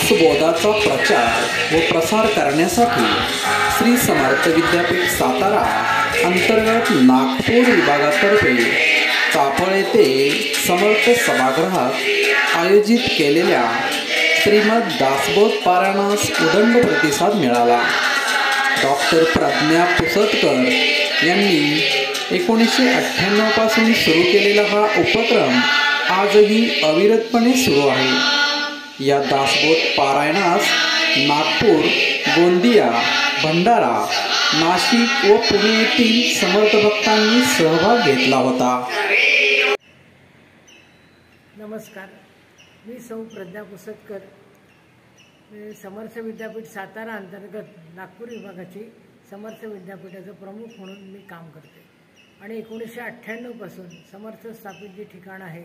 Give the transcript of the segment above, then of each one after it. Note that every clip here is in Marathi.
दासबोधाचा प्रचार व प्रसार करण्यासाठी श्री समर्थ विद्यापीठ सातारा अंतर्गत नागपूर विभागातर्फे चाफळ येथे समर्थ सभागृहात आयोजित केलेल्या श्रीमद दासबोध पारायणास उदंड प्रतिसाद मिळाला। डॉक्टर प्रज्ञा पुसतकर यांनी 1998 पासून सुरू केलेला हा उपक्रम आजही अविरतपणे सुरू आहे। या दासबोध पारायणास नागपूर, गोंदिया, भंडारा, नाशिक व पुणे येथील समर्थ भक्तांनी सहभाग घेतला होता। नमस्कार, मी सौ प्रज्ञा पुसतकर, समर्थ विद्यापीठ सातारा अंतर्गत नागपूर विभागाची समर्थ विद्यापीठाचा प्रमुख म्हणून मी काम करते आणि 1998 पासून समर्थ स्थापित जे ठिकाण आहे,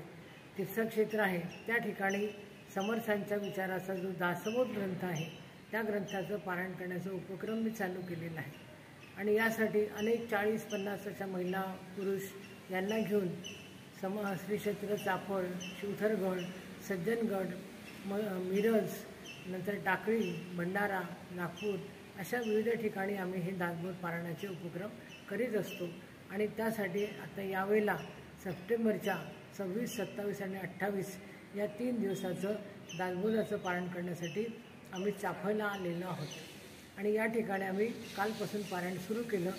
तीर्थक्षेत्र आहे, त्या ठिकाणी समर्थांच्या विचाराचा जो दासबोध ग्रंथ आहे त्या ग्रंथाचं पारायण करण्याचा उपक्रम मी चालू केलेला आहे। आणि यासाठी अनेक 40-50 अशा महिला पुरुष यांना घेऊन श्री क्षेत्र चाफळ, शिवथरगड, सज्जनगड, मिरज, नंतर टाकळी, भंडारा, नागपूर अशा विविध ठिकाणी आम्ही हे दासबोध पारायणाचे उपक्रम करीत असतो। आणि त्यासाठी आता यावेळेला सप्टेंबरच्या 26, 27 आणि 28 या 3 दिवसाचं दासबोधाचं पारायण करण्यासाठी आम्ही चाफळला आलेलो आहोत। आणि या ठिकाणी आम्ही कालपासून पारायण सुरू केलं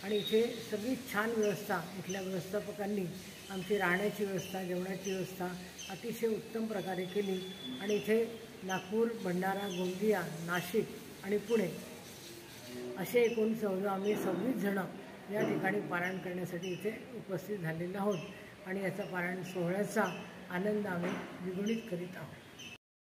आणि इथे सगळी छान व्यवस्था इथल्या व्यवस्थापकांनी आमची राहण्याची व्यवस्था, जेवणाची व्यवस्था अतिशय उत्तम प्रकारे केली। आणि इथे नागपूर, भंडारा, गोंदिया, नाशिक आणि पुणे असे एकूण आम्ही 26 जण या ठिकाणी पारायण करण्यासाठी इथे उपस्थित झालेलो आहोत आणि याचा पारायण सोहळ्याचा आनंद आम्ही द्विगुणित करीत आहोत।